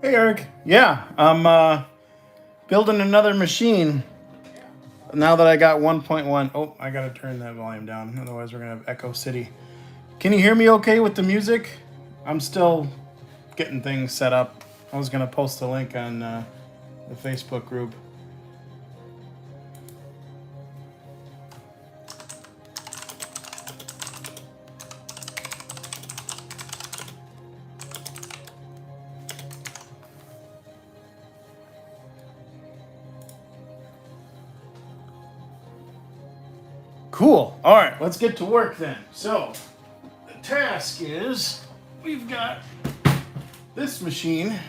Hey, Eric. Yeah, I'm building another machine now that I got 1.1. Oh, I gotta turn that volume down, otherwise we're gonna have Echo City. Can you hear me okay with the music? I'm still getting things set up. I was gonna post a link on the Facebook group. Cool. All right, let's get to work then. So, the task is we've got this machine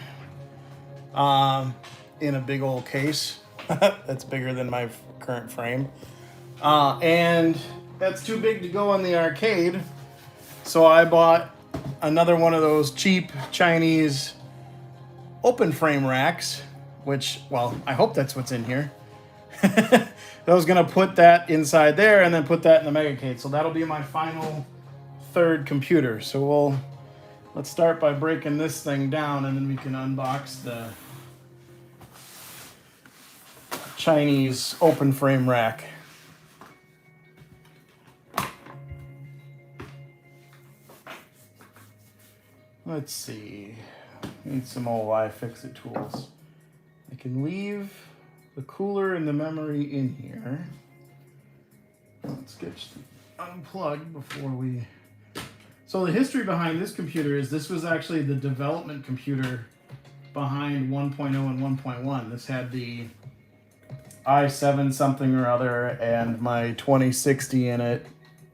in a big old case that's bigger than my current frame. And that's too big to go in the arcade. So I bought another one of those cheap Chinese open frame racks, which, well, I hope that's what's in here. I was gonna put that inside there and then put that in the Megacade. So that'll be my final third computer. So let's start by breaking this thing down and then we can unbox the Chinese open frame rack. Let's see. Need some old iFixit tools. I can leave the cooler and the memory in here. Let's get unplugged before we... So the history behind this computer is this was actually the development computer behind 1.0 and 1.1. This had the i7 something or other and my 2060 in it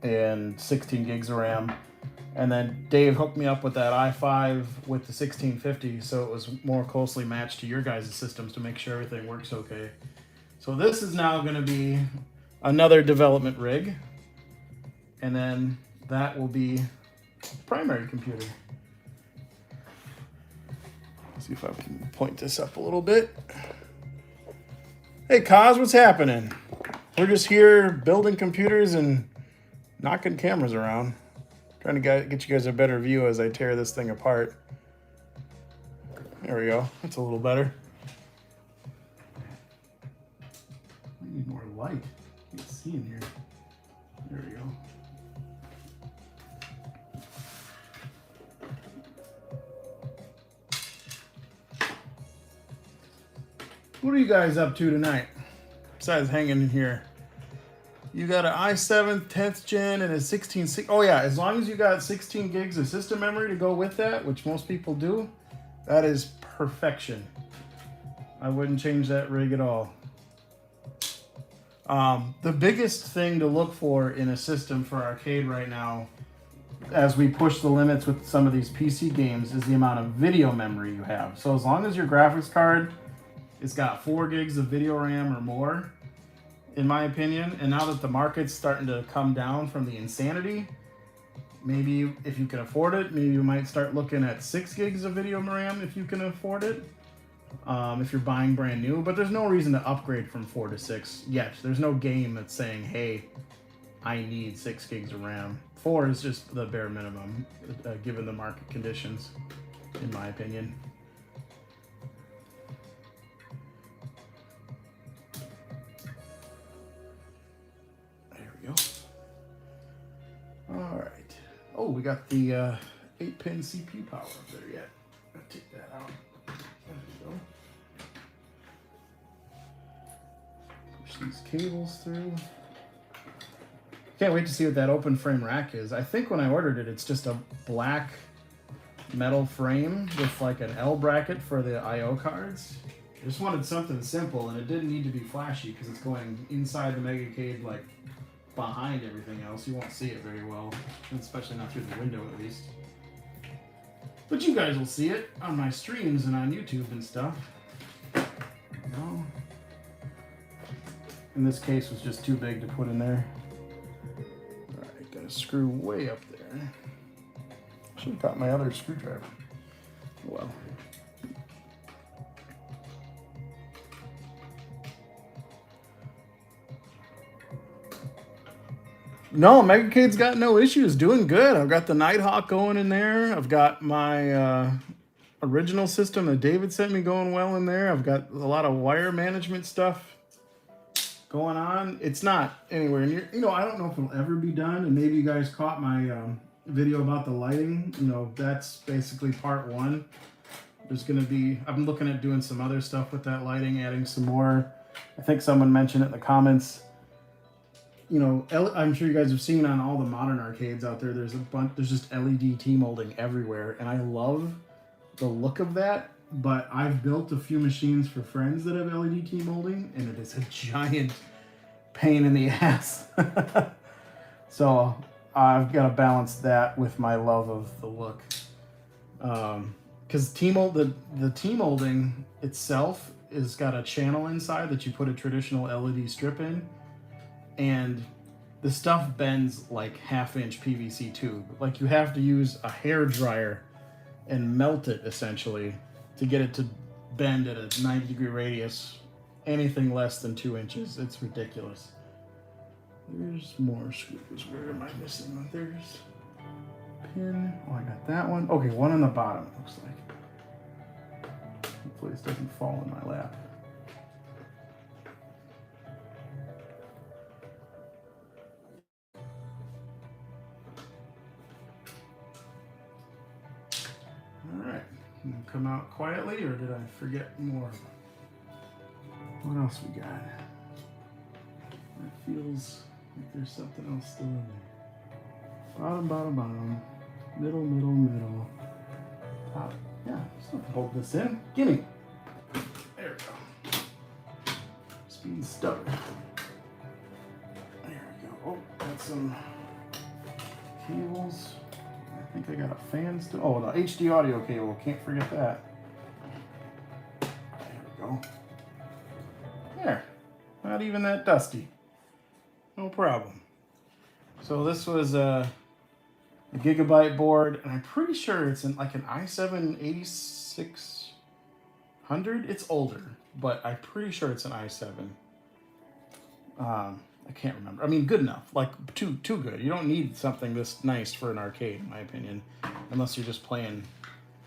and 16 gigs of RAM. And then Dave hooked me up with that i5 with the 1650, so it was more closely matched to your guys' systems to make sure everything works okay. So this is now going to be another development rig, and then that will be the primary computer. Let's see if I can point this up a little bit. Hey, Kaz, what's happening? We're just here building computers and knocking cameras around. Trying to get you guys a better view as I tear this thing apart. There we go. That's a little better. I need more light. You can see in here. There we go. What are you guys up to tonight? Besides hanging in here. You got an i7 10th gen and a 16. Oh yeah, as long as you got 16 gigs of system memory to go with that, which most people do, that is perfection. I wouldn't change that rig at all. The biggest thing to look for in a system for arcade right now, as we push the limits with some of these PC games, is the amount of video memory you have. So as long as your graphics card has got 4 gigs of video RAM or more, in my opinion, and now that the market's starting to come down from the insanity, maybe if you can afford it, maybe you might start looking at 6 gigs of video RAM if you can afford it, if you're buying brand new. But there's no reason to upgrade from 4 to 6 yet. There's no game that's saying, hey, I need 6 gigs of RAM. 4 is just the bare minimum, given the market conditions, in my opinion. All right. Oh, we got the 8-pin CPU power up there yet. I'll take that out. There we go. Push these cables through. Can't wait to see what that open frame rack is. I think when I ordered it, it's just a black metal frame with like an L bracket for the I/O cards. I just wanted something simple, and it didn't need to be flashy because it's going inside the Megacade, like behind everything else. You won't see it very well, especially not through the window at least. But you guys will see it on my streams and on YouTube and stuff. No. In this case, was just too big to put in there. All right, got a screw way up there. Should have got my other screwdriver. Well. No, Megacade's got no issues. Doing good. I've got the Nighthawk going in there. I've got my original system that David sent me going well in there. I've got a lot of wire management stuff going on. It's not anywhere near, you know, I don't know if it'll ever be done. And maybe you guys caught my video about the lighting. You know, that's basically part one. There's going to be, I'm looking at doing some other stuff with that lighting, adding some more. I think someone mentioned it in the comments. You know, I'm sure you guys have seen on all the modern arcades out there, there's a bunch, there's just LED T-molding everywhere. And I love the look of that, but I've built a few machines for friends that have LED T-molding, and it is a giant pain in the ass. So I've got to balance that with my love of the look. Because the T-molding itself is got a channel inside that you put a traditional LED strip in, and the stuff bends like half-inch PVC tube. Like you have to use a hair dryer and melt it essentially to get it to bend at a 90-degree radius. Anything less than 2 inches, it's ridiculous. There's more screws. Where am I missing one? There's pin. Oh, I got that one. Okay, one on the bottom, it looks like. Hopefully this doesn't fall in my lap. Alright, come out quietly, or did I forget more? What else we got? That feels like there's something else still in there. Bottom, bottom, bottom. Middle, middle, middle. Top. Yeah, just hold this in. Gimme. There we go. Speed stubborn. There we go. Oh, got some cables. I think I got a fan still. Oh, the HD audio cable. Can't forget that. There we go. There. Not even that dusty. No problem. So this was a gigabyte board, and I'm pretty sure it's in like an i7 8600. It's older, but I'm pretty sure it's an i7. I can't remember. I mean, good enough. Like too good. You don't need something this nice for an arcade, in my opinion, unless you're just playing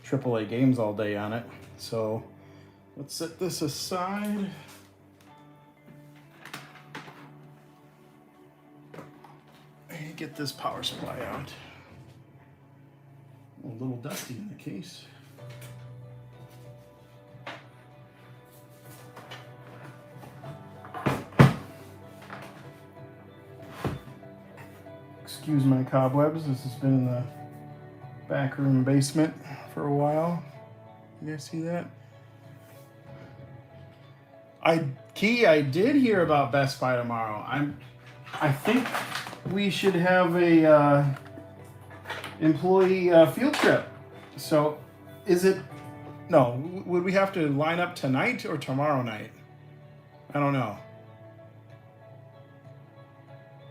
AAA games all day on it. So let's set this aside. And get this power supply out. A little dusty in the case. Excuse my cobwebs. This has been in the back room basement for a while. You guys see that? I did hear about Best Buy tomorrow. I think we should have a employee field trip. So is it, no, would we have to line up tonight or tomorrow night? I don't know.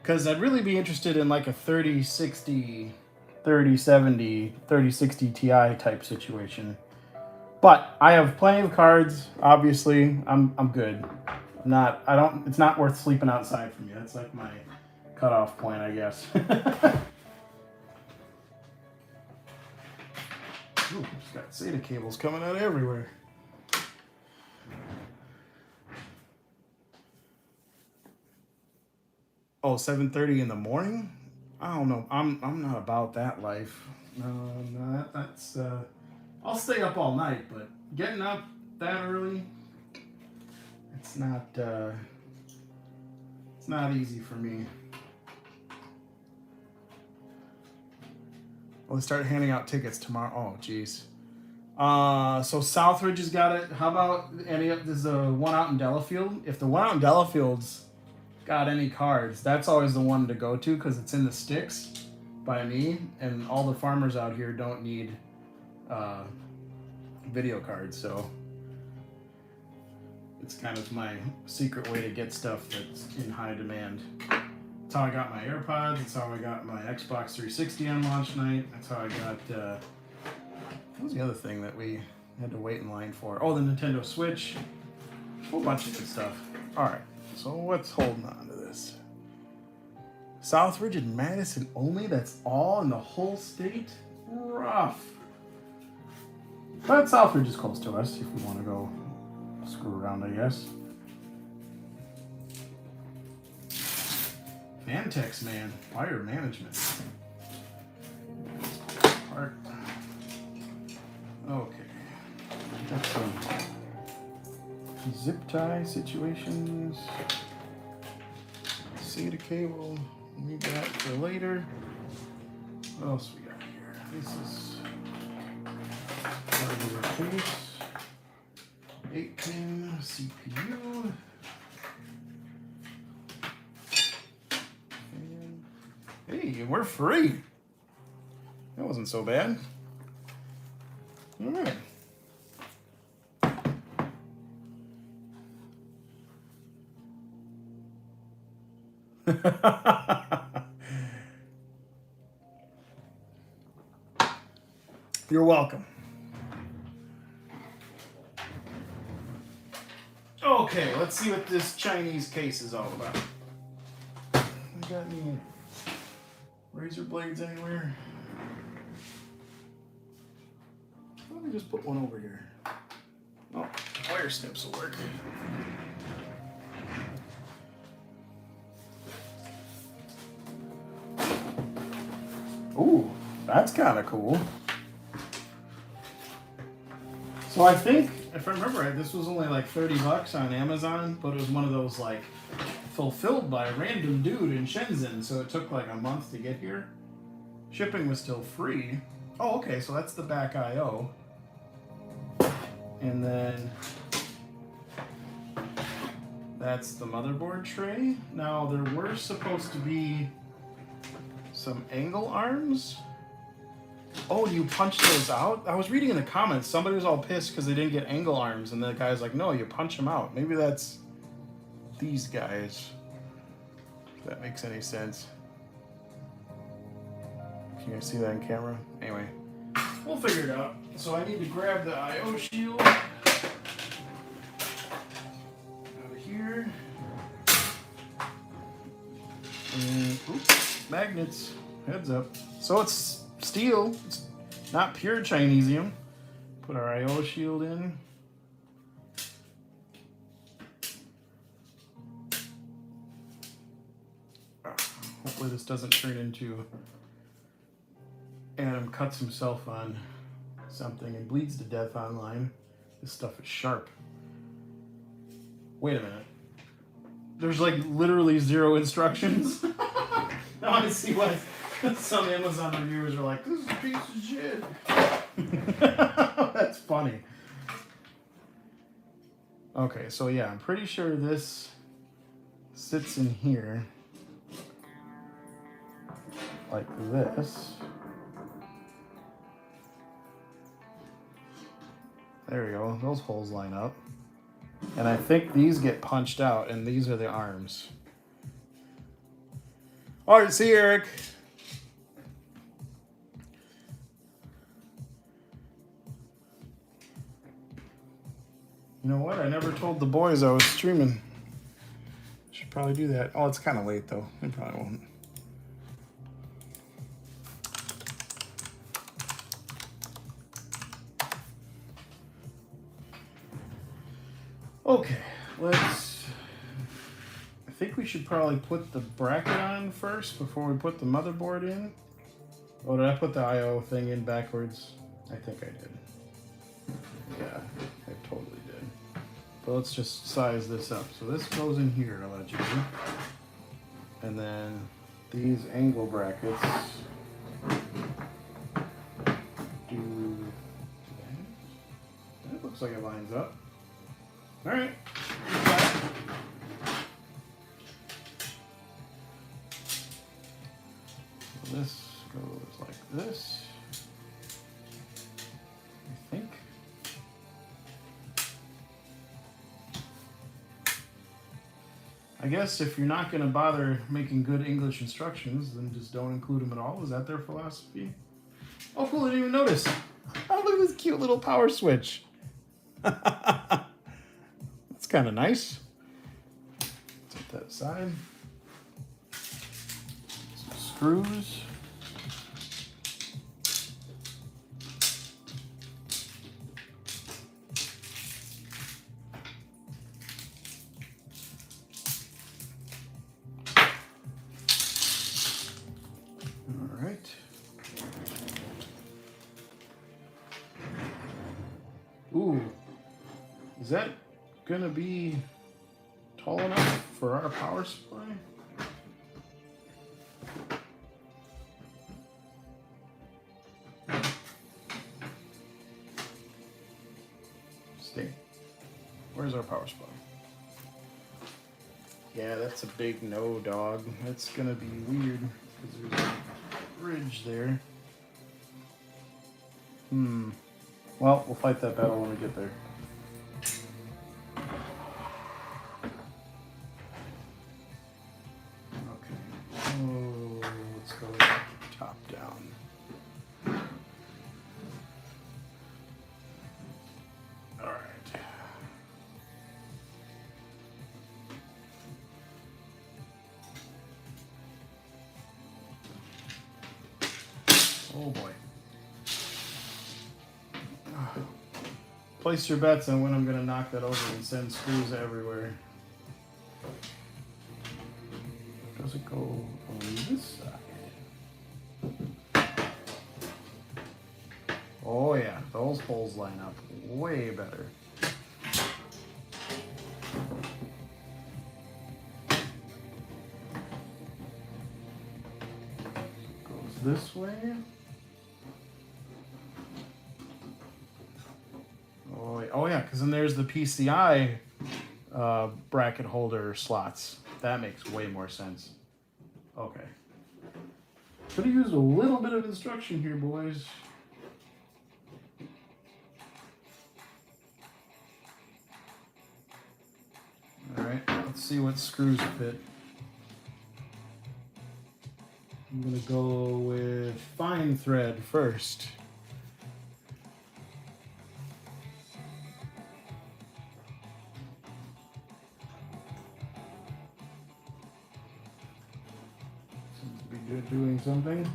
Because I'd really be interested in like a 3060, 3070, 3060 Ti type situation. But I have plenty of cards, obviously. I'm good. It's not worth sleeping outside for me. That's like my cutoff point, I guess. Ooh, just got SATA cables coming out everywhere. Oh, 7:30 in the morning? I don't know. I'm not about that life. No, that's I'll stay up all night, but getting up that early, it's not easy for me. Well, they start handing out tickets tomorrow. Oh, geez. So Southridge has got it. How about there's a one out in Delafield? If the one out in Delafield's got any cards, that's always the one to go to because it's in the sticks by me, and all the farmers out here don't need video cards, so it's kind of my secret way to get stuff that's in high demand. That's how I got my AirPods. That's how I got my Xbox 360 on launch night. That's how I got what was the other thing that we had to wait in line for? Oh, the Nintendo Switch. A whole bunch of good stuff. All right, so what's holding on to this? Southridge and Madison only? That's all in the whole state? Rough. But Southridge is close to us if we want to go screw around, I guess. Vantex, man. Wire management. Part. Okay. Got some zip tie situations. SATA cable. Need that for later. What else we got here? This is regular case. 8-pin CPU. And hey, we're free. That wasn't so bad. All right. You're welcome. Okay, let's see what this Chinese case is all about. We got any razor blades anywhere? Let me just put one over here. Oh, wire snips will work. Ooh, that's kind of cool. So I think, if I remember right, this was only like 30 bucks on Amazon, but it was one of those like fulfilled by a random dude in Shenzhen, so it took like a month to get here. Shipping was still free. Oh, okay, so that's the back I/O. And then that's the motherboard tray. Now there were supposed to be some angle arms. Oh, you punch those out? I was reading in the comments, somebody was all pissed because they didn't get angle arms, and the guy's like, no, you punch them out. Maybe that's these guys. If that makes any sense. Can you see that on camera? Anyway, we'll figure it out. So I need to grab the I/O shield out of here. And, oops, magnets, heads up. So it's steel, it's not pure Chinesium. Put our I/O shield in. Hopefully this doesn't turn into Adam cuts himself on something and bleeds to death online. This stuff is sharp. Wait a minute. There's like literally 0 instructions. Now I see why some Amazon reviewers are like, this is a piece of shit. That's funny. Okay, so yeah, I'm pretty sure this sits in here like this. There we go, those holes line up. And I think these get punched out, and these are the arms. All right, see you, Eric. You know what? I never told the boys I was streaming. Should probably do that. Oh, it's kind of late, though. I probably won't. Okay, let's... I think we should probably put the bracket on first before we put the motherboard in. Oh, did I put the I/O thing in backwards? I think I did. Yeah, I totally did. But let's just size this up. So this goes in here, allegedly. And then these angle brackets do that. That looks like it lines up. All right. So this goes like this, I think. I guess if you're not going to bother making good English instructions, then just don't include them at all. Is that their philosophy? Oh, cool. I didn't even notice. Oh, look at this cute little power switch. That's kind of nice. Set that aside. Some screws. Ooh, is that gonna be tall enough for our power supply? Stay. Where's our power supply? Yeah, that's a big no, dog. That's gonna be weird because there's a bridge there. Well, we'll fight that battle when we get there. Okay. Oh, let's go top down. All right. Oh boy. Place your bets on when I'm going to knock that over and send screws everywhere. Does it go on this side? Oh yeah, those holes line up way better. Goes this way. Oh yeah, because then there's the PCI bracket holder slots. That makes way more sense. Okay. Could have used a little bit of instruction here, boys. Alright, let's see what screws fit. I'm gonna go with fine thread first. Doing something.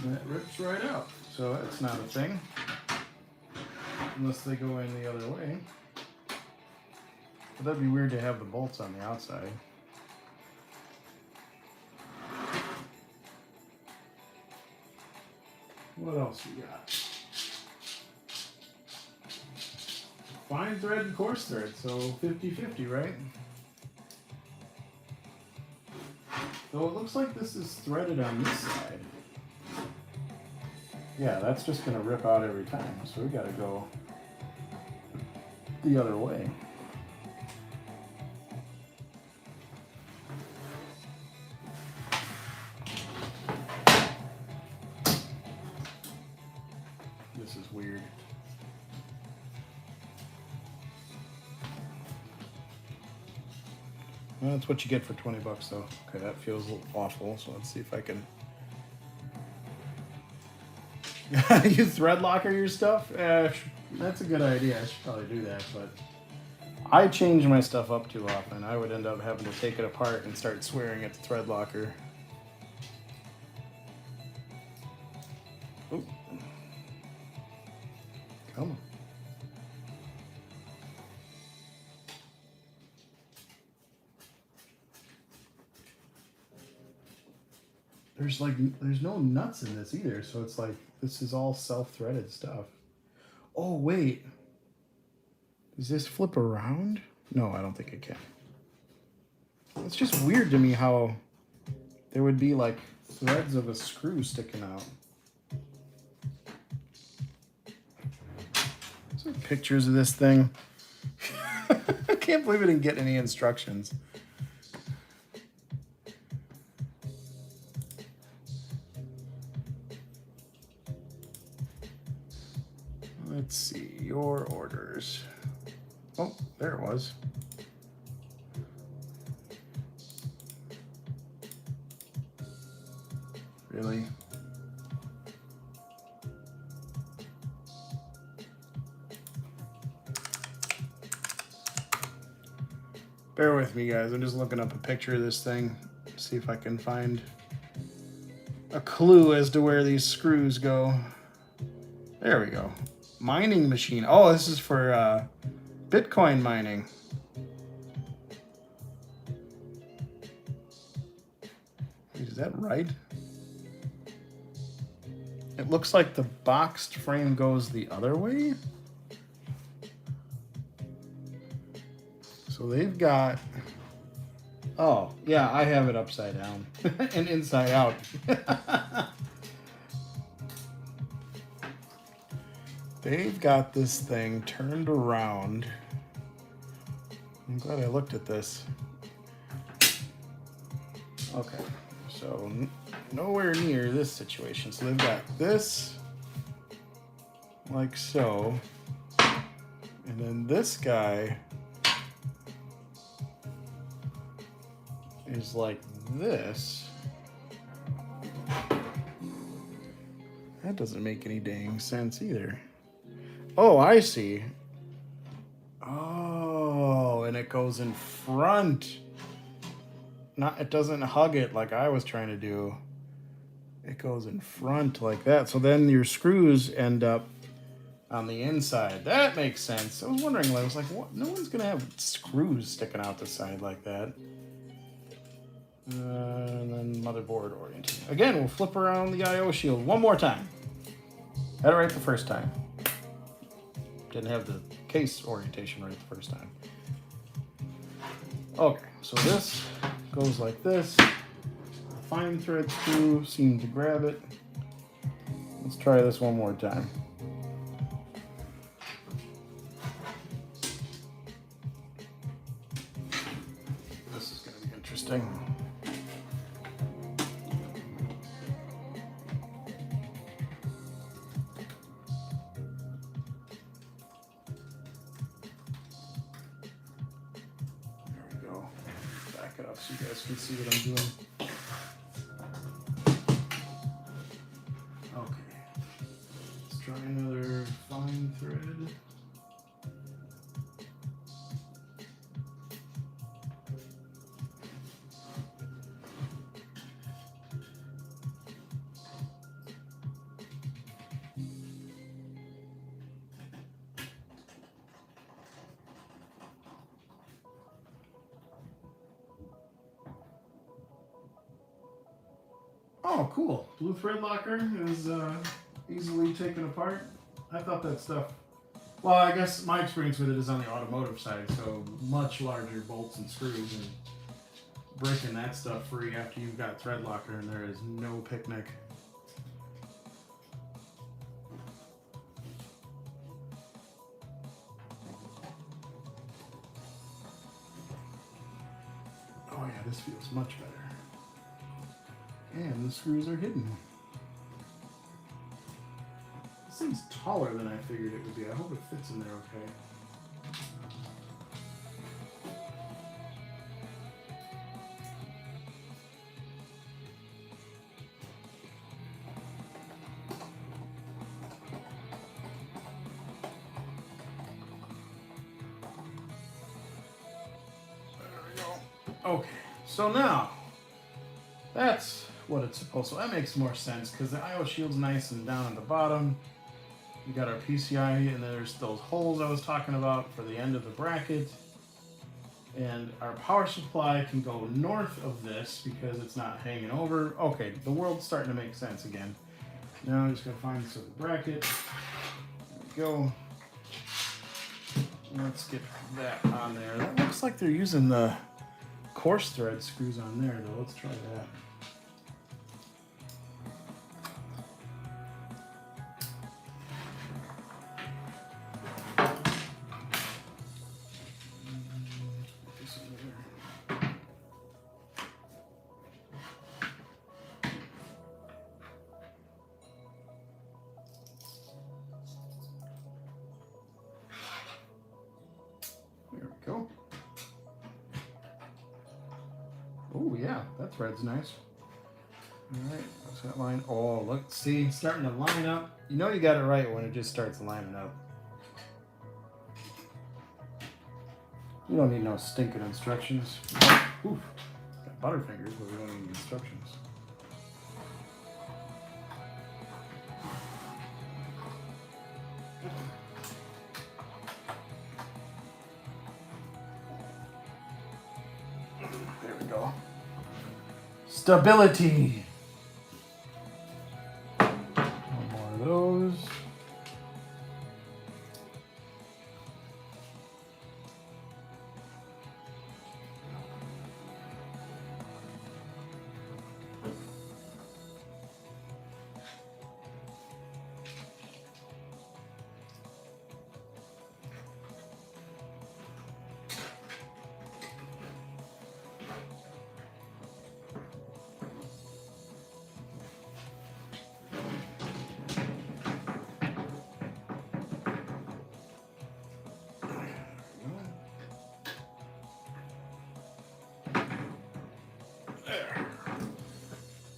That rips right out, so that's not a thing. Unless they go in the other way. But that'd be weird to have the bolts on the outside. What else we got? Fine thread and coarse thread, so 50-50, right? Though it looks like this is threaded on this side. Yeah, that's just gonna rip out every time, so we gotta go the other way. This is weird. Well, that's what you get for 20 bucks, though. Okay, that feels a little awful, so let's see if I can... You thread locker your stuff? That's a good idea. I should probably do that, but... I change my stuff up too often. I would end up having to take it apart and start swearing at the thread locker. Ooh. Come on. There's no nuts in this either, so it's like this is all self-threaded stuff. Oh wait, does this flip around? No, I don't think it can. It's just weird to me how there would be like threads of a screw sticking out. Some pictures of this thing. I can't believe I didn't get any instructions. Let's see, your orders. Oh, there it was. Really? Bear with me, guys. I'm just looking up a picture of this thing. See if I can find a clue as to where these screws go. There we go. Mining machine. Oh, this is for Bitcoin mining. that right? It looks like the boxed frame goes the other way. So they've got, oh yeah, I have it upside down and inside out. They've got this thing turned around. I'm glad I looked at this. Okay, so nowhere near this situation. So they've got this like so, and then this guy is like this. That doesn't make any dang sense either. Oh, I see. Oh, and it goes in front. Not, it doesn't hug it like I was trying to do. It goes in front like that. So then your screws end up on the inside. That makes sense. I was wondering, I was like, what? No one's gonna have screws sticking out the side like that. And then motherboard orientation. Again, we'll flip around the I/O shield one more time. Had it right the first time. Didn't have the case orientation right the first time. Okay, so this goes like this. The fine thread screw seemed to grab it. Let's try this one more time. This is going to be interesting. Back it up so you guys can see what I'm doing. Okay, let's try another fine thread. Oh, cool. Blue thread locker is easily taken apart. I thought that stuff... Well, I guess my experience with it is on the automotive side, so much larger bolts and screws, and breaking that stuff free after you've got thread locker and there is no picnic. Oh yeah, this feels much better. And the screws are hidden. This thing's taller than I figured it would be. I hope it fits in there okay. There we go. Okay, so now that's what it's supposed to. That makes more sense because the I/O shield's nice and down at the bottom. We got our PCI, and there's those holes I was talking about for the end of the bracket. And our power supply can go north of this because it's not hanging over. Okay, the world's starting to make sense again. Now I'm just gonna find this other bracket. There we go. Let's get that on there. That looks like they're using the coarse thread screws on there though. Let's try that. There we go. Oh yeah, that thread's nice. All right, what's that line? Oh, look, see, it's starting to line up. You know you got it right when it just starts lining up. You don't need no stinking instructions. Oof, got butterfingers, but we don't need instructions. Stability. One more of those.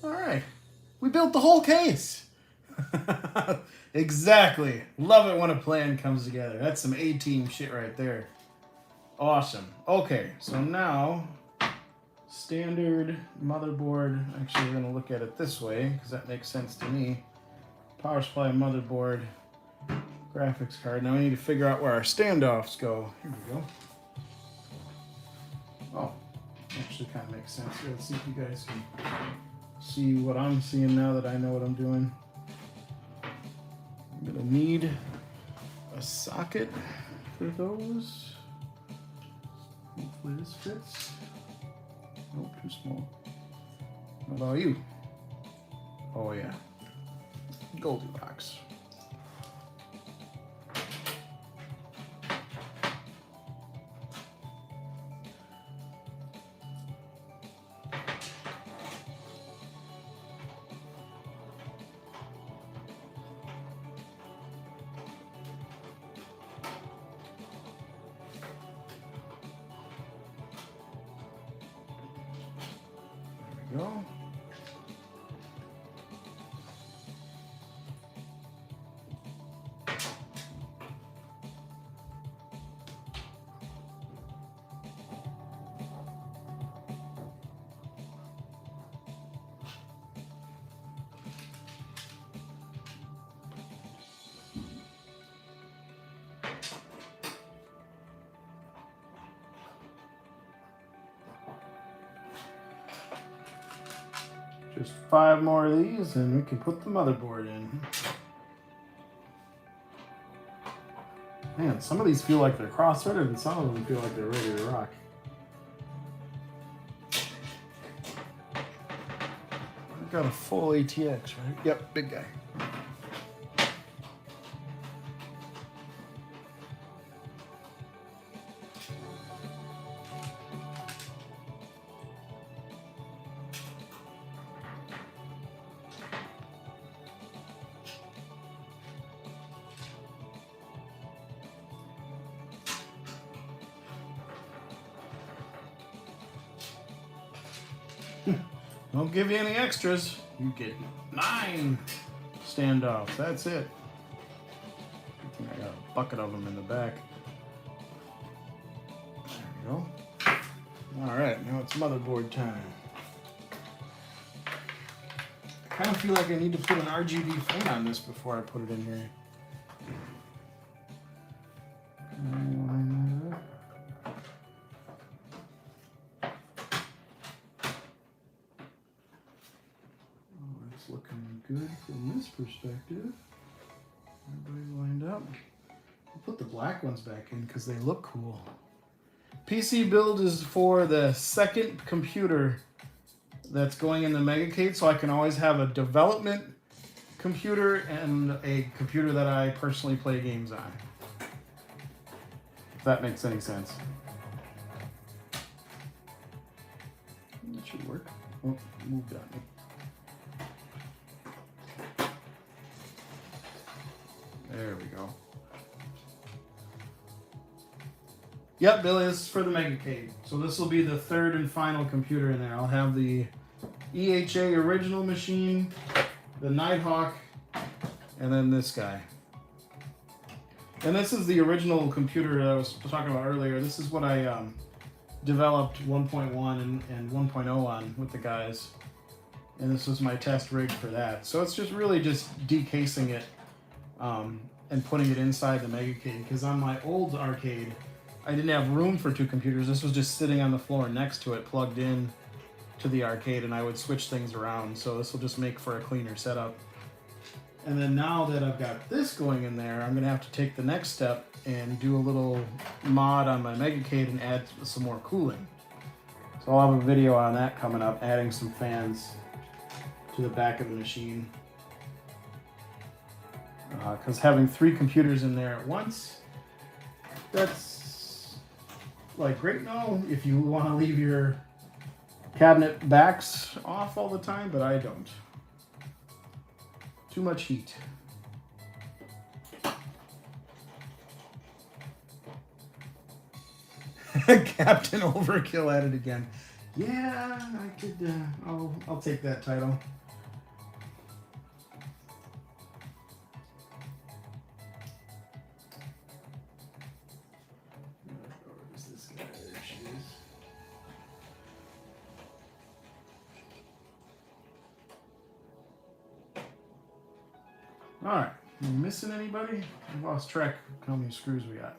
All right, we built the whole case. Exactly. Love it when a plan comes together. That's some A-team shit right there. Awesome. Okay, so now standard motherboard. Actually, we're gonna look at it this way because that makes sense to me. Power supply, motherboard, graphics card. Now we need to figure out where our standoffs go. Here we go. Oh, actually kind of makes sense. Let's see if you guys can see what I'm seeing now that I know what I'm doing. I'm gonna need a socket for those. Hopefully this fits. Nope, too small. What about you? Oh yeah, Goldilocks. Go. Just 5 more of these and we can put the motherboard in. Man, some of these feel like they're cross-threaded and some of them feel like they're ready to rock. I've got a full ATX, right? Yep, big guy. Don't give you any extras. You get 9 standoffs. That's it. I got a bucket of them in the back. There we go. All right, now it's motherboard time. I kind of feel like I need to put an RGB fan on this before I put it in here. Looking good from this perspective. Everybody's lined up. I'll put the black ones back in because they look cool. PC build is for the second computer that's going in the Megacade, so I can always have a development computer and a computer that I personally play games on. If that makes any sense. That should work. Oh, moved on me. There we go. Yep, Billy, this is for the Megacade. So this will be the third and final computer in there. I'll have the EHA original machine, the Nighthawk, and then this guy. And this is the original computer that I was talking about earlier. This is what I developed 1.1 and 1.0 on with the guys. And this was my test rig for that. So it's just really just decasing it and putting it inside the Megacade. Because on my old arcade, I didn't have room for 2 computers. This was just sitting on the floor next to it, plugged in to the arcade and I would switch things around. So this will just make for a cleaner setup. And then now that I've got this going in there, I'm gonna have to take the next step and do a little mod on my Megacade and add some more cooling. So I'll have a video on that coming up, adding some fans to the back of the machine. Because having 3 computers in there at once, that's like great and all if you want to leave your cabinet backs off all the time, but I don't. Too much heat. Captain Overkill at it again. Yeah, I could. I'll take that title. Where's this guy? There she is. All right. Missing anybody? I've lost track of how many screws we got.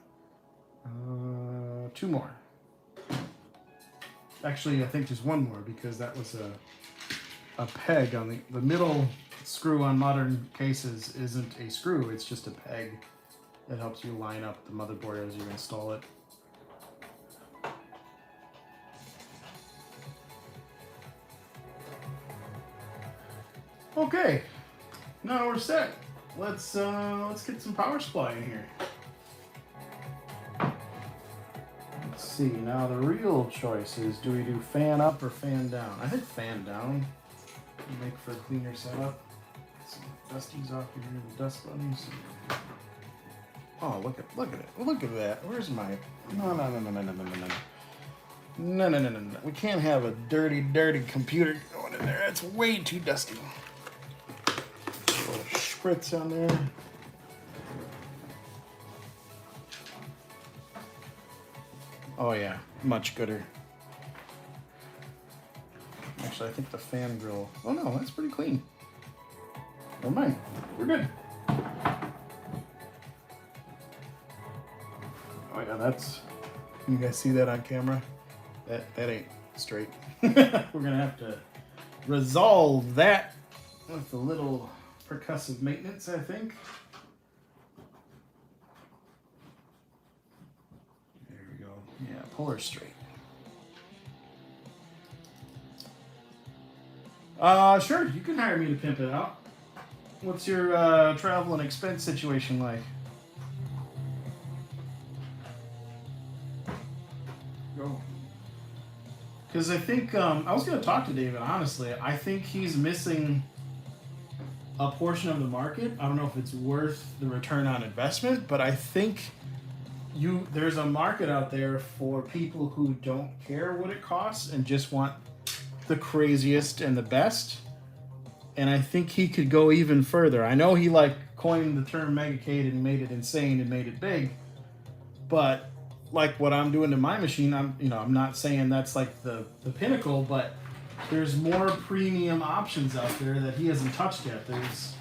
2 more. Actually, I think just 1 more because that was a peg on the middle screw on modern cases isn't a screw, it's just a peg that helps you line up the motherboard as you install it. Okay, now we're set. Let's get some power supply in here. Let's see, now the real choice is, do we do fan up or fan down? I think fan down will make for a cleaner setup. Get some dusties off here, the dust bunnies. Oh, look at it. Look at that. Where's my... No. We can't have a dirty computer going in there. That's way too dusty. A little spritz on there. Oh yeah, much gooder. Actually, I think the fan grill... Oh no, that's pretty clean. Never mind. We're good. Oh yeah, that's... You guys see that on camera? That ain't straight. We're gonna have to resolve that with a little percussive maintenance, I think. There we go. Yeah, pull her straight. Sure, you can hire me to pimp it out. What's your travel and expense situation like? Go. Because I think, I was going to talk to David, honestly. I think he's missing a portion of the market. I don't know if it's worth the return on investment, but I think there's a market out there for people who don't care what it costs and just want the craziest and the best. And I think he could go even further. I know he coined the term Megacade and made it insane and made it big, but like what I'm doing to my machine, I'm not saying that's like the pinnacle, but there's more premium options out there that he hasn't touched yet. There's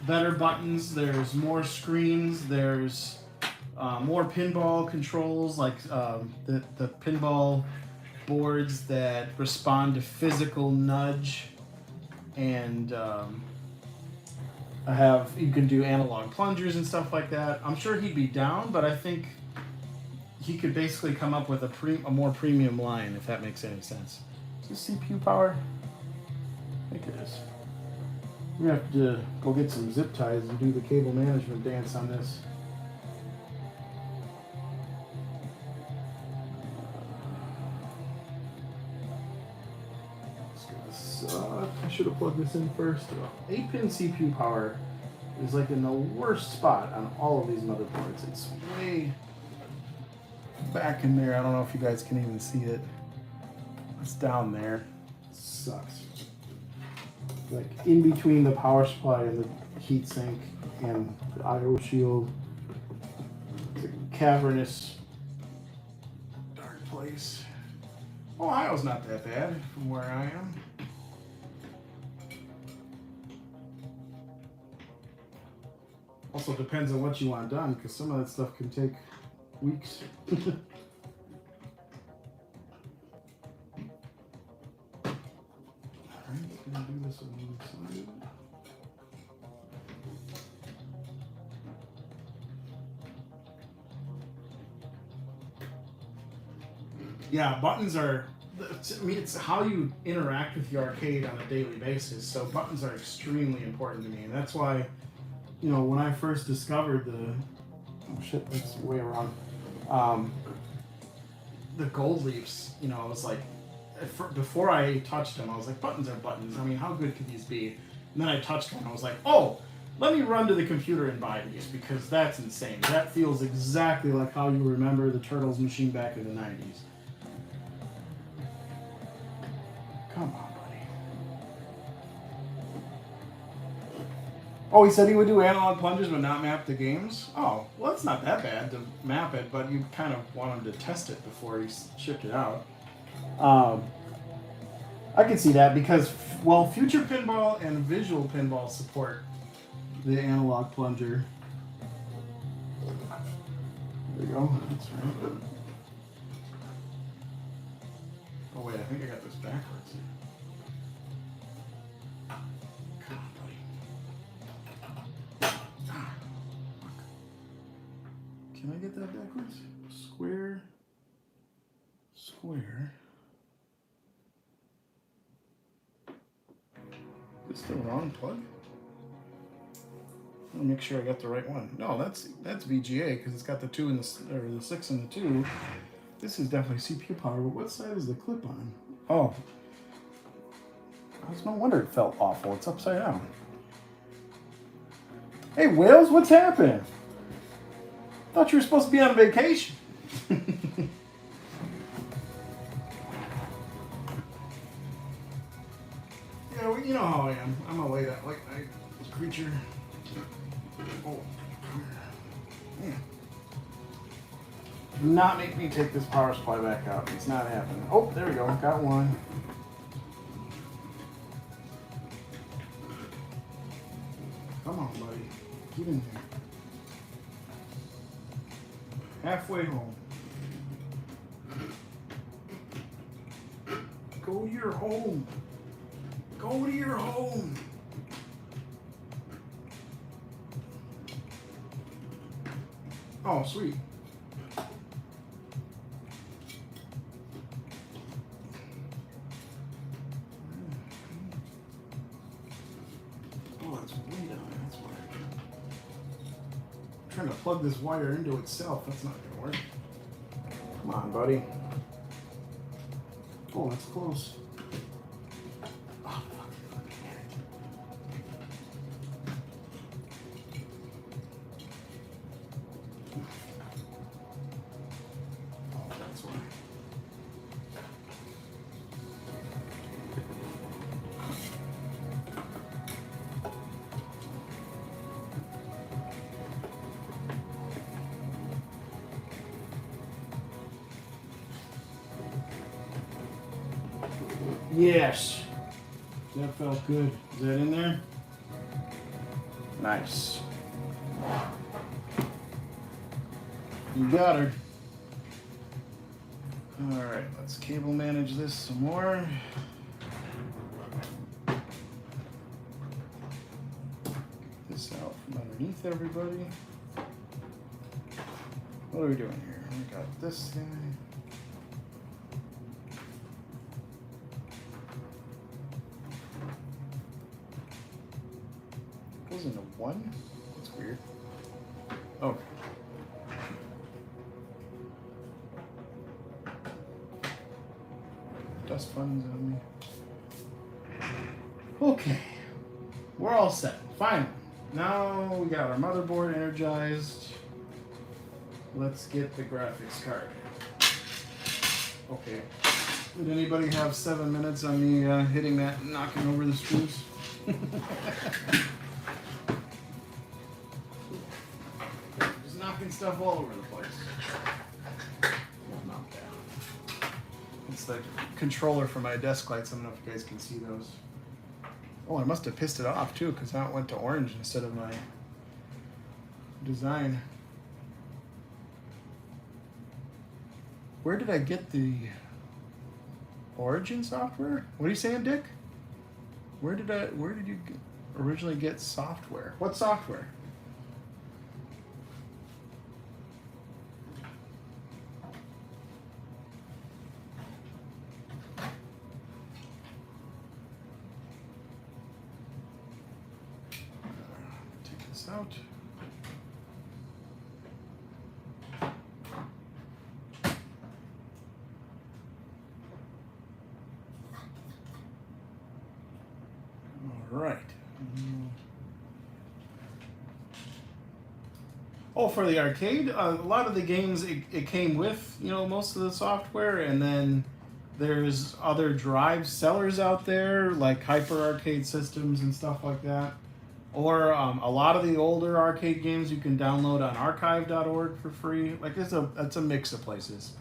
better buttons, there's more screens, there's more pinball controls, like the pinball boards that respond to physical nudge, and you can do analog plungers and stuff like that. I'm sure he'd be down, but I think he could basically come up with a more premium line, if that makes any sense. Is this CPU power? I think it is. We're gonna have to go get some zip ties and do the cable management dance on this. I should have plugged this in first. 8-pin CPU power is like in the worst spot on all of these motherboards. It's way back in there. I don't know if you guys can even see it. It's down there. It sucks. Like in between the power supply and the heatsink and the I/O shield. It's a cavernous, dark place. Ohio's not that bad from where I am. Also depends on what you want done, because some of that stuff can take weeks. Yeah, buttons are. I mean, it's how you interact with the arcade on a daily basis. So buttons are extremely important to me, and that's why, you know, when I first discovered the, oh shit, that's way around, the gold leaps. You know, I was like, before I touched them, I was like, buttons are buttons. I mean, how good could these be? And then I touched one. I was like, oh, let me run to the computer and buy these because that's insane. That feels exactly like how you remember the Turtles machine back in the 90s. Come on, buddy. Oh, he said he would do analog plungers but not map the games? Oh, well, it's not that bad to map it, but you kind of want him to test it before he shipped it out. I can see that because, well, Future Pinball and Visual Pinball support the analog plunger. There you go. That's right. Oh, wait, I think I got this backwards. Come on, buddy. Ah, can I get that backwards? Square. Square. Is this the wrong plug? Let me make sure I got the right one. No, that's VGA because it's got the 2 and the 6 and the 2. This is definitely CPU power, but what side is the clip on? Oh. It's no wonder it felt awful. It's upside down. Hey, Wales, what's happening? Thought you were supposed to be on vacation. Yeah, well, you know how I am. I'm a late night creature. Oh, come here. Man. Do not make me take this power supply back out. It's not happening. Oh, there we go. Got one. Come on, buddy. Get in here. Halfway home. Go to your home. Go to your home. Oh, sweet. Oh, that's way down there. That's why. I'm trying to plug this wire into itself. That's not going to work. Come on, buddy. Oh, that's close. Oh, fuck. Oh, that's why. Yes. That felt good. Is that in there? Nice. You got her. All right, let's cable manage this some more. Get this out from underneath everybody. What are we doing here? We got this guy. Goes into 1? That's weird. Okay. Dust bunnies on me. Okay. We're all set. Fine. Now we got our motherboard energized. Let's get the graphics card. Okay. Did anybody have 7 minutes on me hitting that and knocking over the screws? Just knocking stuff all over the place. Knock down. It's the controller for my desk lights. I don't know if you guys can see those. Oh, I must have pissed it off too, because now it went to orange instead of my design. Where did I get the Origin software? What are you saying, Dick? Where did you originally get software? What software? this out. All right. Oh, for the arcade, a lot of the games it came with, you know, most of the software, and then there's other drive sellers out there like Hyper Arcade Systems and stuff like that. Or a lot of the older arcade games you can download on archive.org for free. Like it's a mix of places.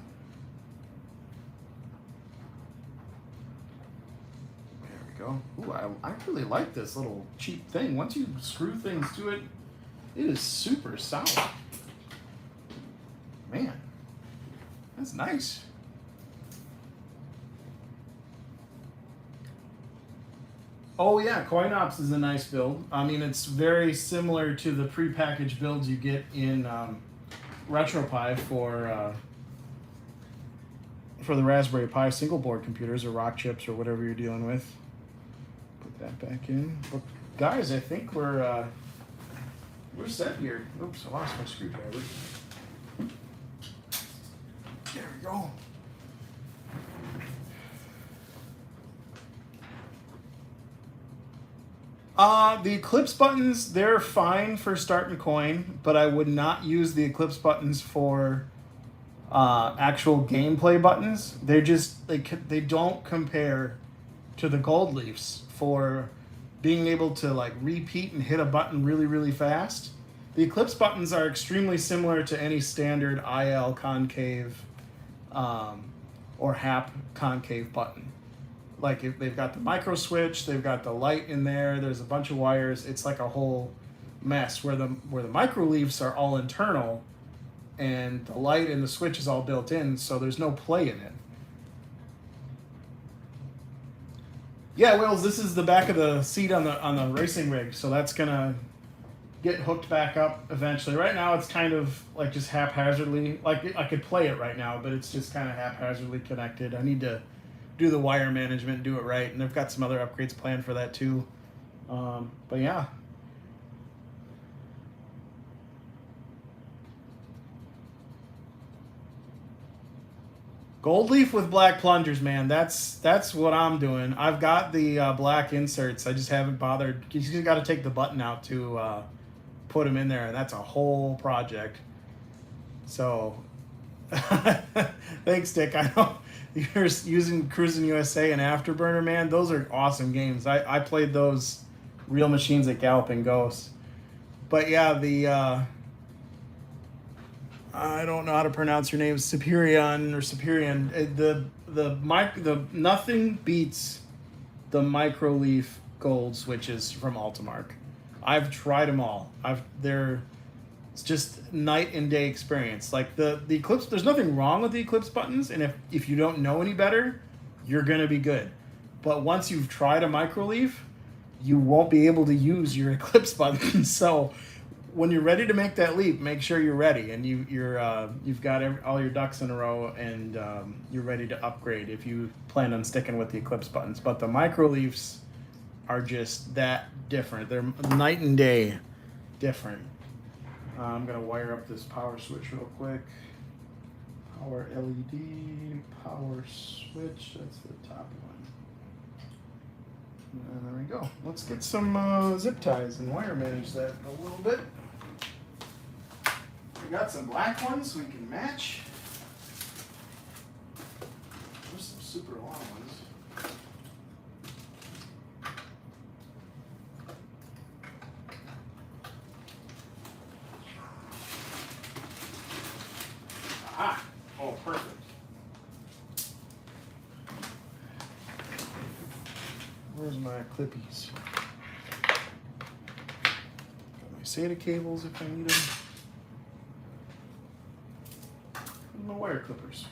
There we go. Ooh, I really like this little cheap thing. Once you screw things to it, it is super solid. Man, that's nice. Oh yeah, CoinOps is a nice build. I mean, it's very similar to the prepackaged builds you get in RetroPie for the Raspberry Pi single board computers or rock chips or whatever you're dealing with. Put that back in. But guys, I think we're set here. Oops, I lost my screwdriver. There we go. The Eclipse buttons, they're fine for start and coin, but I would not use the Eclipse buttons for actual gameplay buttons. They're just, they don't compare to the gold leafs for being able to like repeat and hit a button really, really fast. The Eclipse buttons are extremely similar to any standard IL concave or HAP concave button. Like if they've got the micro switch, they've got the light in there, there's a bunch of wires. It's like a whole mess where the micro leaves are all internal and the light and the switch is all built in, so there's no play in it. Yeah, Wills, this is the back of the seat on the racing rig, so that's gonna get hooked back up eventually. Right now it's kind of like just haphazardly, like I could play it right now, but it's just kind of haphazardly connected. I need to do the wire management, do it right, and I've got some other upgrades planned for that too. But yeah. Gold leaf with black plungers, man. That's what I'm doing. I've got the black inserts. I just haven't bothered. You just got to take the button out to put them in there, and that's a whole project. So, thanks, Dick. I know you're using Cruisin' USA and Afterburner, man. Those are awesome games. I played those real machines at Galloping Ghosts. But yeah, the I don't know how to pronounce your name, Superion or Superion. The nothing beats the microleaf gold switches from Altamark. I've tried them all. It's just night and day experience. Like the Eclipse, there's nothing wrong with the Eclipse buttons, and if you don't know any better, you're gonna be good. But once you've tried a microleaf, you won't be able to use your Eclipse buttons. So when you're ready to make that leap, make sure you're ready and you've got all your ducks in a row and you're ready to upgrade if you plan on sticking with the Eclipse buttons. But the microleafs are just that different. They're night and day different. I'm gonna wire up this power switch real quick. Power LED, power switch, that's the top one. And there we go. Let's get some zip ties and wire manage that a little bit. We got some black ones we can match. There's some super long ones. Ah! Oh, perfect. Where's my clippies? Got my SATA cables if I need them. And my wire clippers.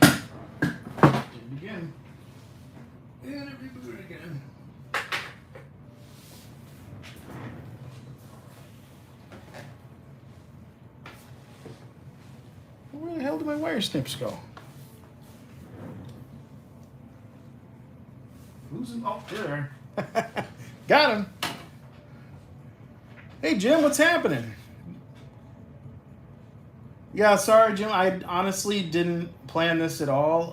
Did it again. And it rebooted again. Where the hell did my wire snips go? Losing, oh, there. Got him. Hey, Jim, what's happening? Yeah, sorry, Jim. I honestly didn't plan this at all.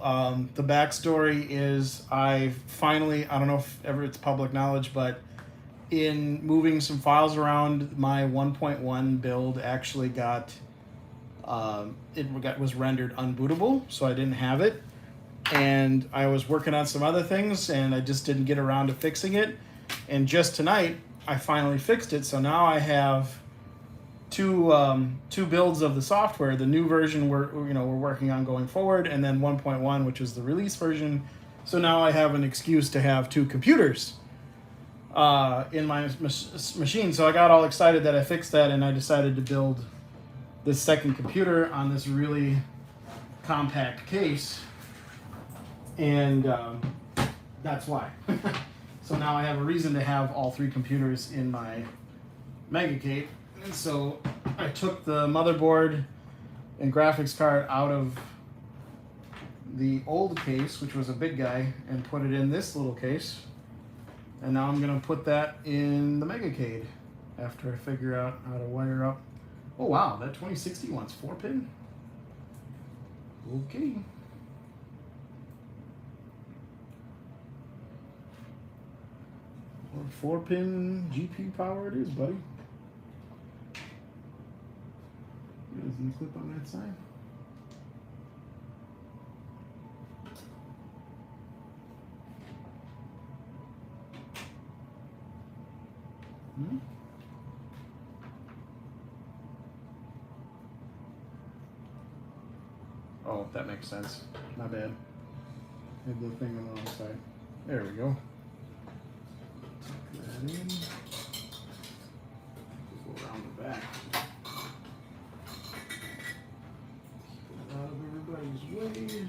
The backstory is I don't know if ever it's public knowledge, but in moving some files around, my 1.1 build actually was rendered unbootable, so I didn't have it. And I was working on some other things, and I just didn't get around to fixing it. And just tonight, I finally fixed it. So now I have two builds of the software. The new version we're working on going forward, and then 1.1, which is the release version. So now I have an excuse to have two computers in my machine. So I got all excited that I fixed that, and I decided to build this second computer on this really compact case, and that's why. So now I have a reason to have all three computers in my Megacade. And so I took the motherboard and graphics card out of the old case, which was a big guy, and put it in this little case. And now I'm going to put that in the Megacade after I figure out how to wire up. Oh wow, that 2060 wants 4-pin? Okay. Or 4-pin GPU power it is, buddy. Doesn't clip on that side. Hmm? Oh, that makes sense. My bad. Hit the thing on the wrong side. There we go. Tuck that in. Go around the back. Out of everybody's way.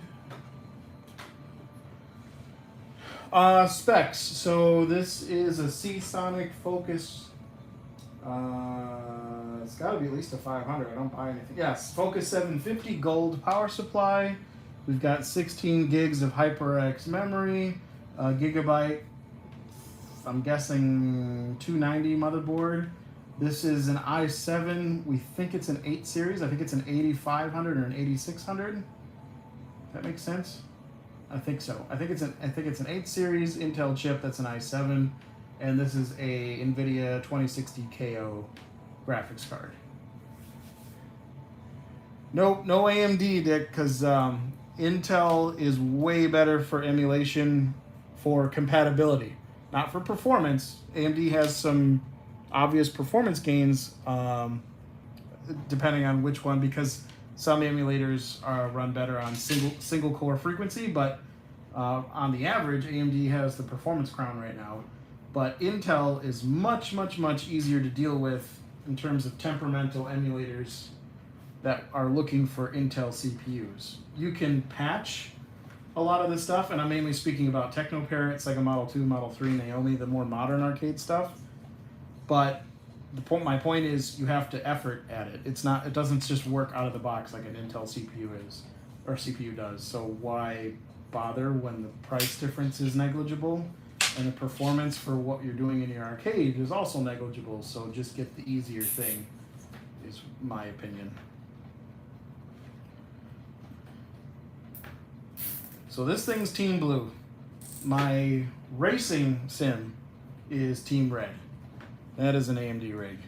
Specs. So this is a Seasonic Focus. It's got to be at least a 500. I don't buy anything. Yes, Focus 750 gold power supply. We've got 16 gigs of HyperX memory, gigabyte. I'm guessing 290 motherboard. This is an i7. We think it's an 8 series. I think it's an 8500 or an 8600. That makes sense. I think so. I think it's an 8 series Intel chip. That's an i7, and this is a NVIDIA 2060 KO graphics card. No AMD, Dick, because Intel is way better for emulation, for compatibility, not for performance. AMD has some obvious performance gains depending on which one, because some emulators run better on single core frequency, but on the average, AMD has the performance crown right now. But Intel is much easier to deal with in terms of temperamental emulators that are looking for Intel CPUs. You can patch a lot of this stuff, and I'm mainly speaking about Technoparrot, Sega Model 2, Model 3, Naomi, the more modern arcade stuff. But my point is, you have to effort at it. It doesn't just work out of the box like an Intel CPU CPU does. So why bother when the price difference is negligible and the performance for what you're doing in your arcade is also negligible? So just get the easier thing, is my opinion. So this thing's Team Blue. My racing sim is Team Red. That is an AMD rig.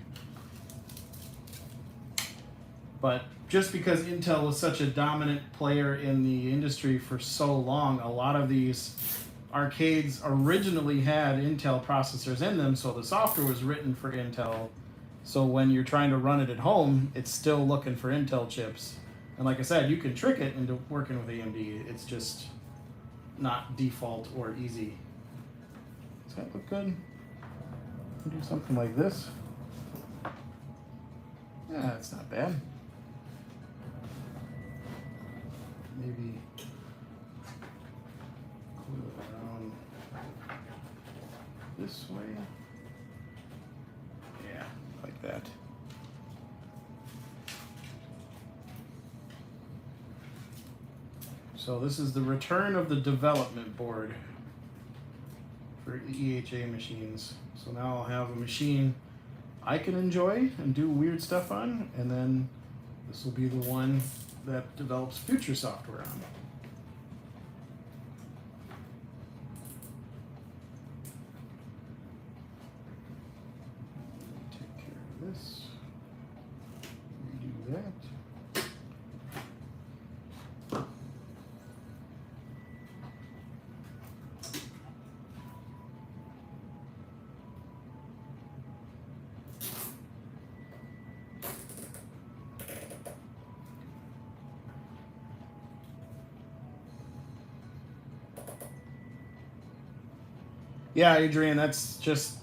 But just because Intel was such a dominant player in the industry for so long, a lot of these arcades originally had Intel processors in them, so the software was written for Intel. So when you're trying to run it at home, it's still looking for Intel chips. And like I said, you can trick it into working with AMD. It's just not default or easy. Does that look good? Do something like this. Yeah, it's not bad. Maybe glue it around this way. Yeah, like that. So this is the return of the development board for the EHA machines. So now I'll have a machine I can enjoy and do weird stuff on, and then this will be the one that develops future software on. Take care of this. Redo that. Yeah, Adrian, that's just,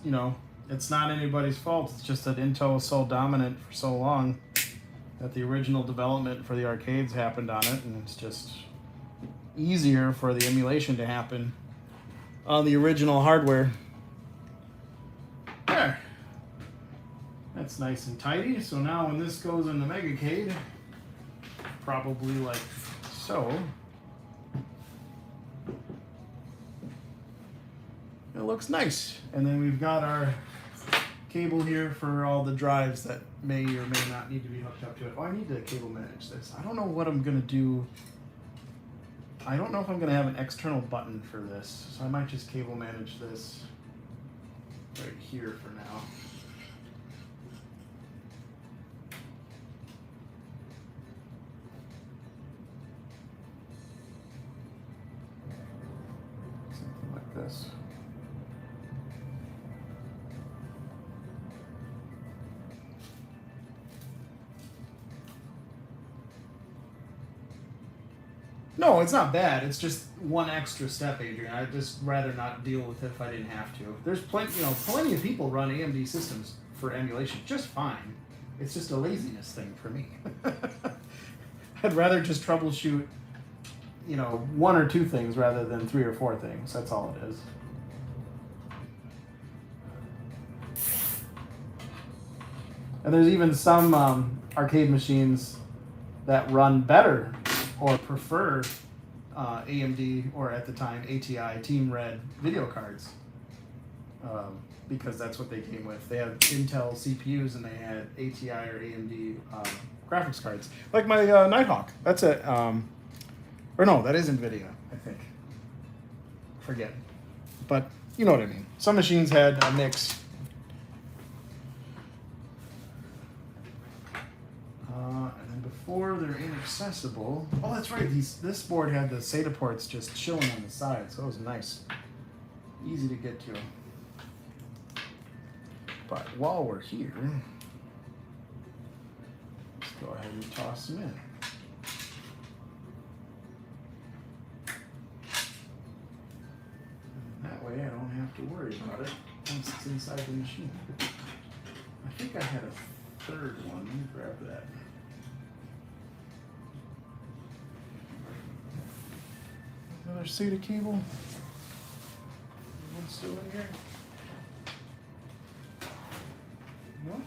it's not anybody's fault. It's just that Intel was so dominant for so long that the original development for the arcades happened on it, and it's just easier for the emulation to happen on the original hardware. There. That's nice and tidy. So now when this goes into Megacade, probably like so. It looks nice. And then we've got our cable here for all the drives that may or may not need to be hooked up to it. Oh, I need to cable manage this. I don't know what I'm going to do. I don't know if I'm going to have an external button for this. So I might just cable manage this right here for now. Something like this. No, it's not bad. It's just one extra step, Adrian. I'd just rather not deal with it if I didn't have to. There's plenty of people run AMD systems for emulation just fine. It's just a laziness thing for me. I'd rather just troubleshoot, one or two things rather than 3 or 4 things. That's all it is. And there's even some arcade machines that run better or prefer AMD, or at the time ATI Team Red video cards, because that's what they came with. They had Intel CPUs and they had ATI or AMD graphics cards. Like my Nighthawk, that's it. Or no, that is NVIDIA, I think. Forget. But you know what I mean. Some machines had a mix. Before they're inaccessible. Oh, that's right. This board had the SATA ports just chilling on the side, so it was nice. Easy to get to. But while we're here, let's go ahead and toss them in. And that way I don't have to worry about it once it's inside the machine. I think I had a third one. Let me grab that. Another SATA cable. One still in here? No?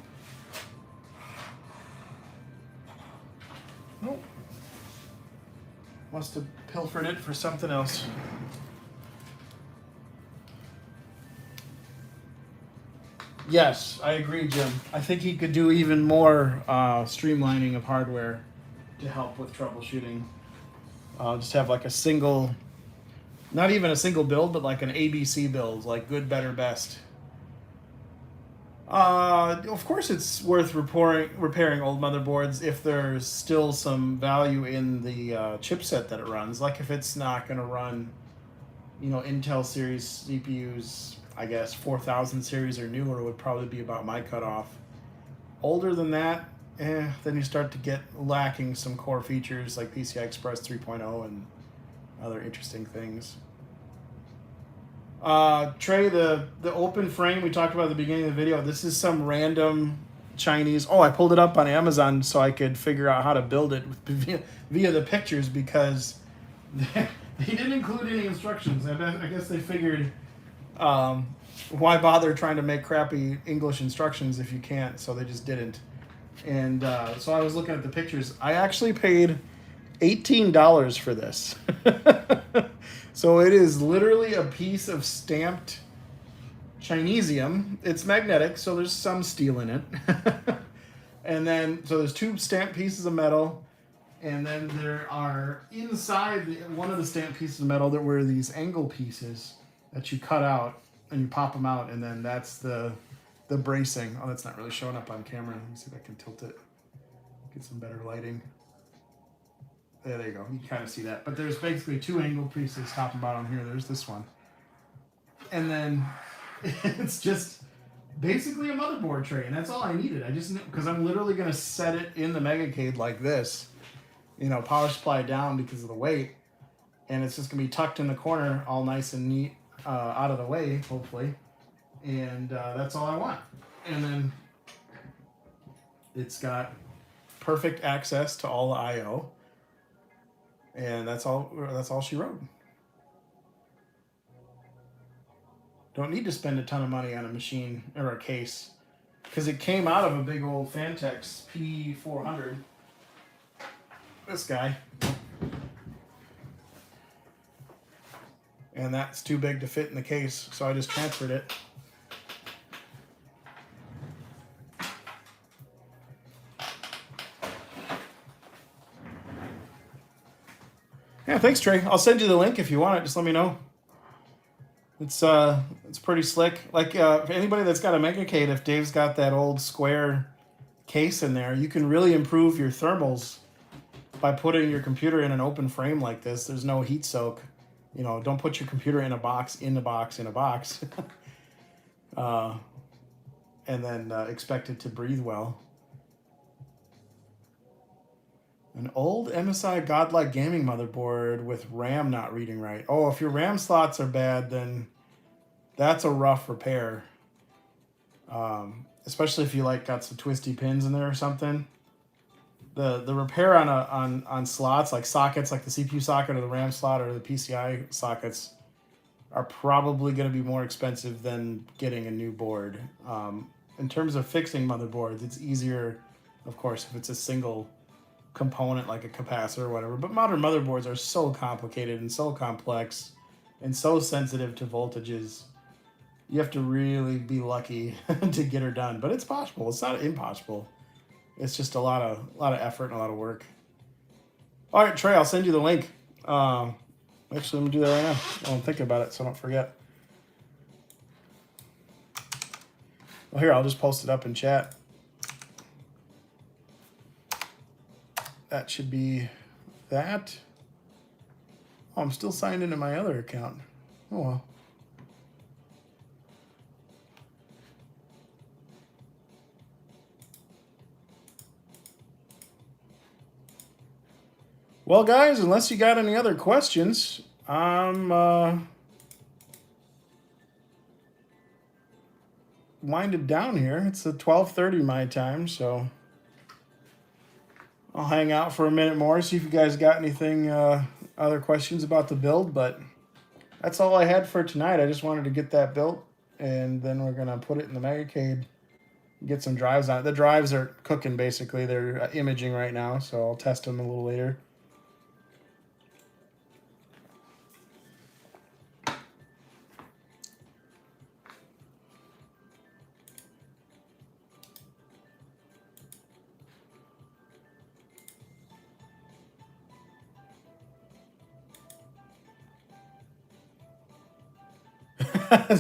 Nope. Must have pilfered it for something else. Yes, I agree, Jim. I think he could do even more streamlining of hardware to help with troubleshooting. Just have like a single, not even a single build, but like an ABC build, like good, better, best. Of course it's worth repairing old motherboards if there's still some value in the chipset that it runs. Like if it's not going to run, Intel series CPUs, I guess 4000 series or newer would probably be about my cutoff. Older than that, then you start to get lacking some core features like PCI Express 3.0 and other interesting things. Trey, the open frame we talked about at the beginning of the video, this is some random Chinese. Oh, I pulled it up on Amazon so I could figure out how to build it via the pictures, because they didn't include any instructions. I guess they figured, why bother trying to make crappy English instructions if you can't, so they just didn't. And so I was looking at the pictures. I actually paid $18 for this. So it is literally a piece of stamped Chinesium. It's magnetic, so there's some steel in it. And then, so there's 2 stamped pieces of metal. And then there are, inside one of the stamped pieces of metal, there were these angle pieces that you cut out and you pop them out. And then that's the bracing. Oh, that's not really showing up on camera. Let me see if I can tilt it. Get some better lighting. There you go. You can kind of see that. But there's basically 2 angle pieces, top and bottom here. There's this one. And then it's just basically a motherboard tray. And that's all I needed. I just, because I'm literally going to set it in the Megacade like this. You know, power supply down because of the weight. And it's just going to be tucked in the corner, all nice and neat, out of the way, hopefully. And that's all I want. And then it's got perfect access to all the I/O. And that's all she wrote. Don't need to spend a ton of money on a machine or a case, because it came out of a big old Fantex P400. This guy. And that's too big to fit in the case, so I just transferred it. Yeah, thanks, Trey. I'll send you the link if you want it. Just let me know. It's pretty slick. Like for anybody that's got a Megacade, if Dave's got that old square case in there, you can really improve your thermals by putting your computer in an open frame like this. There's no heat soak. You know, don't put your computer in a box, in a box, in a box. And then expect it to breathe well. An old MSI Godlike gaming motherboard with RAM not reading right. Oh, if your RAM slots are bad, then that's a rough repair. Especially if you like got some twisty pins in there or something. The repair on slots, like sockets, like the CPU socket or the RAM slot or the PCI sockets, are probably going to be more expensive than getting a new board. In terms of fixing motherboards, it's easier, of course, if it's a single component like a capacitor or whatever. But modern motherboards are so complicated and so complex and so sensitive to voltages. You have to really be lucky to get her done. But it's possible. It's not impossible. It's just a lot of effort and a lot of work. All right, Trey, I'll send you the link. Actually, let me do that right now. I don't think about it, so I don't forget. Well, here, I'll just post it up in chat. That should be that. Oh, I'm still signed into my other account. Oh, well. Well, guys, unless you got any other questions, I'm winded down here. It's 12:30 my time, so I'll hang out for a minute more, see if you guys got anything, other questions about the build, but that's all I had for tonight. I just wanted to get that built, and then we're going to put it in the Megacade, get some drives on it. The drives are cooking, basically. They're imaging right now, so I'll test them a little later.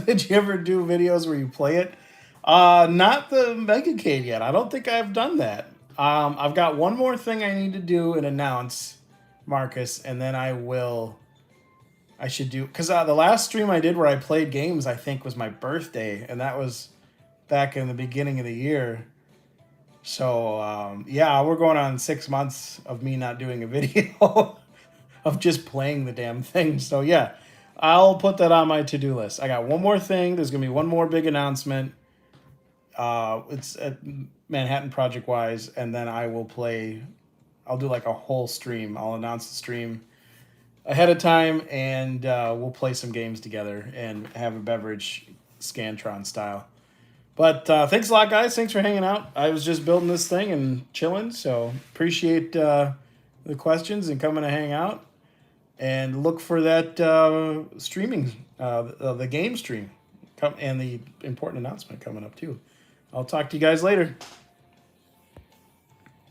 Did you ever do videos where you play it? Not the Megacade yet. I don't think I've done that. I've got one more thing I need to do and announce, Marcus, and then I should do, because the last stream I did where I played games, I think, was my birthday, and that was back in the beginning of the year. So, yeah, we're going on 6 months of me not doing a video of just playing the damn thing. So, yeah. I'll put that on my to-do list. I got one more thing. There's going to be one more big announcement. It's at Manhattan Project-wise, and then I'll do like a whole stream. I'll announce the stream ahead of time, and we'll play some games together and have a beverage Scantron style. But thanks a lot, guys. Thanks for hanging out. I was just building this thing and chilling, so appreciate the questions and coming to hang out. And look for that streaming, the game stream. and the important announcement coming up too. I'll talk to you guys later.